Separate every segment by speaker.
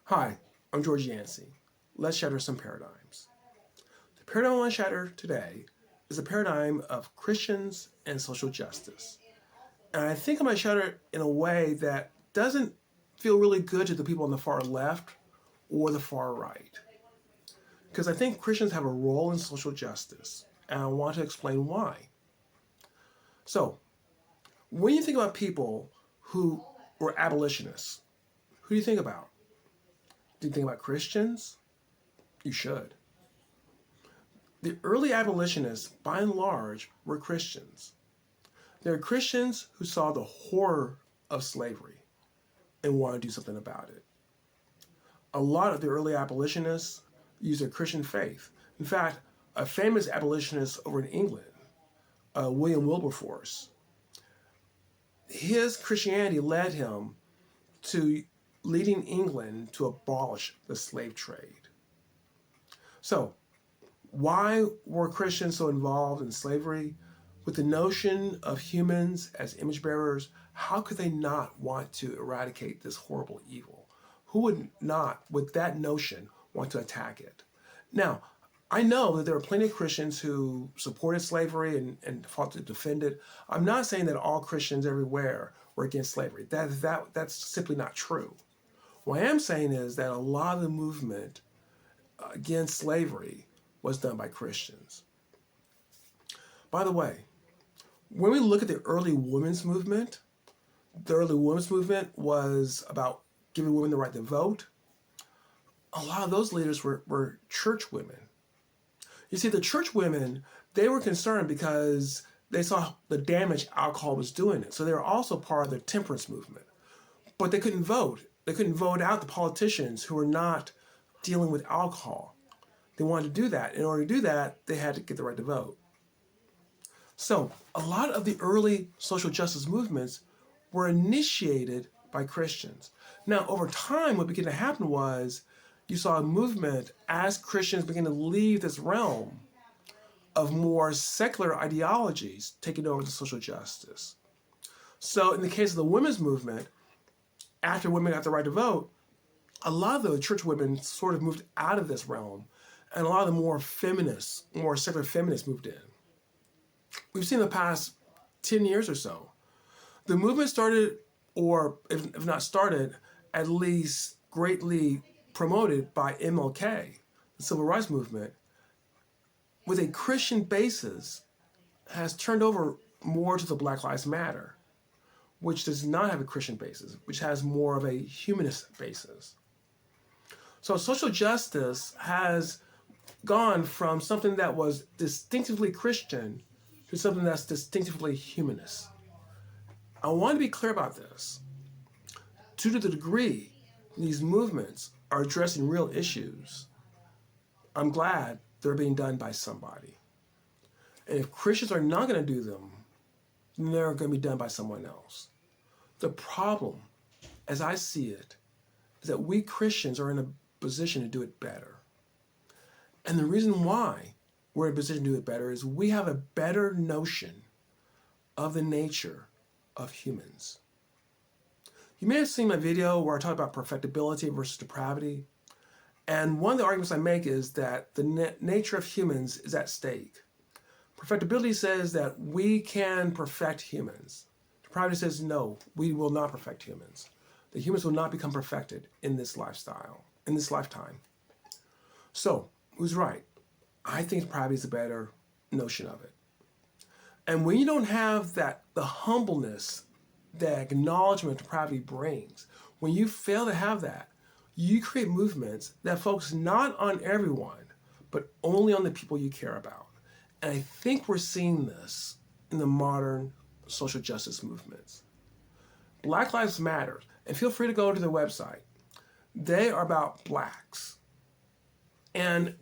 Speaker 1: Hi, I'm George Yancey. Let's shatter some paradigms. The paradigm I want to shatter today is a paradigm of Christians and social justice. And I think I'm going to shatter it in a way that doesn't feel really good to the people on the far left or the far right. Because I think Christians have a role in social justice, and I want to explain why. So, when you think about people who were abolitionists, who do you think about? Do you think about Christians? You should. The early abolitionists, by and large, were Christians. They were Christians who saw the horror of slavery and wanted to do something about it. A lot of the early abolitionists used their Christian faith. In fact, a famous abolitionist over in England, William Wilberforce, his Christianity led him to leading England to abolish the slave trade. So, why were Christians so involved in slavery? With the notion of humans as image bearers, how could they not want to eradicate this horrible evil? Who would not, with that notion, want to attack it? Now, I know that there are plenty of Christians who supported slavery and fought to defend it. I'm not saying that all Christians everywhere were against slavery. That's simply not true. What I am saying is that a lot of the movement against slavery was done by Christians. By the way, when we look at the early women's movement was about giving women the right to vote. A lot of those leaders were church women. You see, the church women, they were concerned because they saw the damage alcohol was doing it. So they were also part of the temperance movement. But they couldn't vote. They couldn't vote out the politicians who were not dealing with alcohol. They wanted to do that. In order to do that, they had to get the right to vote. So a lot of the early social justice movements were initiated by Christians. Now, over time, what began to happen was you saw a movement as Christians began to leave this realm of more secular ideologies taking over the social justice. So in the case of the women's movement, after women got the right to vote, a lot of the church women sort of moved out of this realm, and a lot of the more feminists, more secular feminists moved in. We've seen in the past 10 years or so, the movement started, or if not started, at least greatly promoted by MLK, the civil rights movement, with a Christian basis, has turned over more to the Black Lives Matter, which does not have a Christian basis, which has more of a humanist basis. So social justice has gone from something that was distinctively Christian to something that's distinctively humanist. I want to be clear about this. To the degree these movements are addressing real issues, I'm glad they're being done by somebody. And if Christians are not going to do them, then they're going to be done by someone else. The problem, as I see it, is that we Christians are in a position to do it better. And the reason why we're in a position to do it better is we have a better notion of the nature of humans. You may have seen my video where I talk about perfectibility versus depravity. And one of the arguments I make is that the nature of humans is at stake. Perfectibility says that we can perfect humans. Depravity says no, we will not perfect humans. The humans will not become perfected in this lifestyle, in this lifetime. So, who's right? I think depravity is a better notion of it. And when you don't have that, the humbleness, the acknowledgement depravity brings, when you fail to have that, you create movements that focus not on everyone, but only on the people you care about. And I think we're seeing this in the modern social justice movements. Black Lives Matter, and feel free to go to their website. They are about blacks. And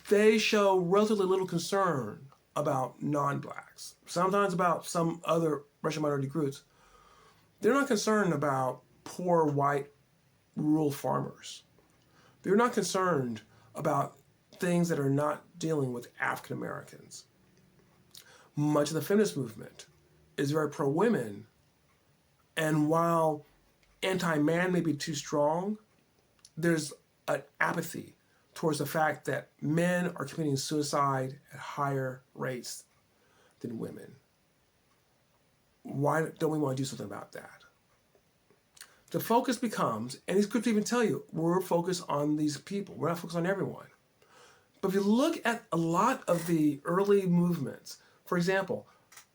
Speaker 1: they show relatively little concern about non-blacks, sometimes about some other racial minority groups. They're not concerned about poor white rural farmers. They're not concerned about things that are not dealing with African Americans. Much of the feminist movement is very pro-women, and while anti-man may be too strong, there's an apathy towards the fact that men are committing suicide at higher rates than women. Why don't we want to do something about that? The focus becomes, and these groups even tell you, we're focused on these people. We're not focused on everyone. But if you look at a lot of the early movements, for example,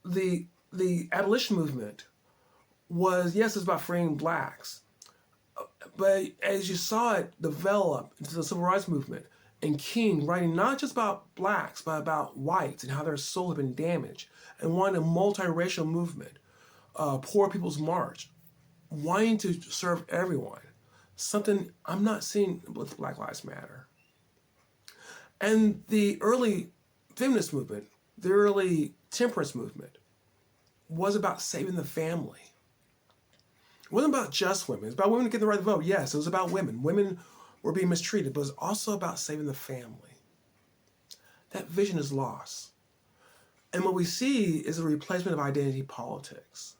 Speaker 1: the abolition movement was, yes, it's about freeing blacks. But as you saw it develop into the civil rights movement, and King writing not just about blacks, but about whites and how their soul had been damaged, and wanting a multiracial movement, Poor People's March, wanting to serve everyone, something I'm not seeing with Black Lives Matter. And the early feminist movement, the early temperance movement, was about saving the family. It wasn't about just women. It was about women getting the right to vote. Yes, it was about women. Women were being mistreated, but it was also about saving the family. That vision is lost. And what we see is a replacement of identity politics.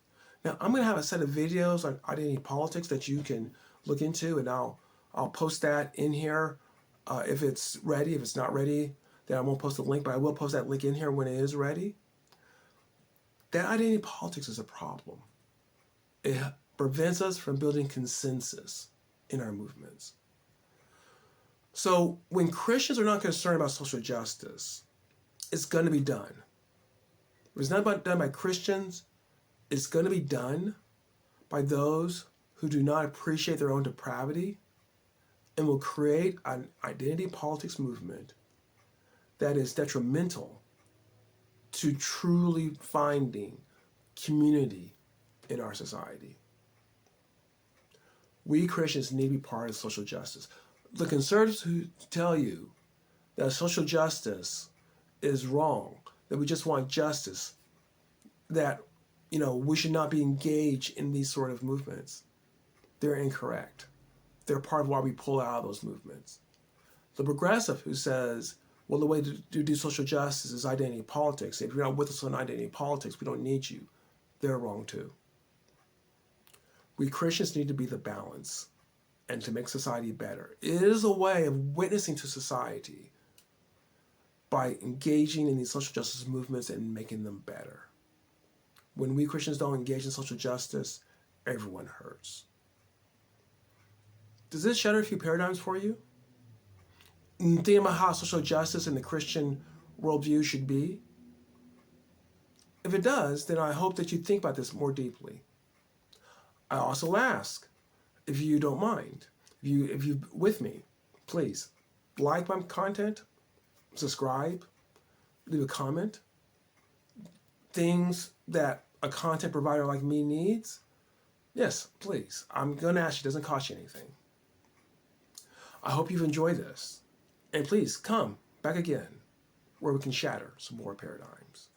Speaker 1: Now, I'm going to have a set of videos on identity politics that you can look into, and I'll post that in here if it's ready. If it's not ready, then I won't post the link, but I will post that link in here when it is ready. That identity politics is a problem. It prevents us from building consensus in our movements. So when Christians are not concerned about social justice, it's going to be done. If it's not done by Christians, it's going to be done by those who do not appreciate their own depravity and will create an identity politics movement that is detrimental to truly finding community in our society. We Christians need to be part of social justice. The conservatives who tell you that social justice is wrong, that we just want justice, that we should not be engaged in these sort of movements, they're incorrect. They're part of why we pull out of those movements. The progressive who says, well, the way to do social justice is identity politics. If you're not with us on identity politics, we don't need you. They're wrong too. We Christians need to be the balance and to make society better. It is a way of witnessing to society by engaging in these social justice movements and making them better. When we Christians don't engage in social justice, everyone hurts. Does this shatter a few paradigms for you? And think about how social justice in the Christian worldview should be? If it does, then I hope that you think about this more deeply. I also ask, if you don't mind, if you with me, please like my content, subscribe, leave a comment. Things that a content provider like me needs, yes, please. I'm going to ask you, it doesn't cost you anything. I hope you've enjoyed this. And please come back again where we can shatter some more paradigms.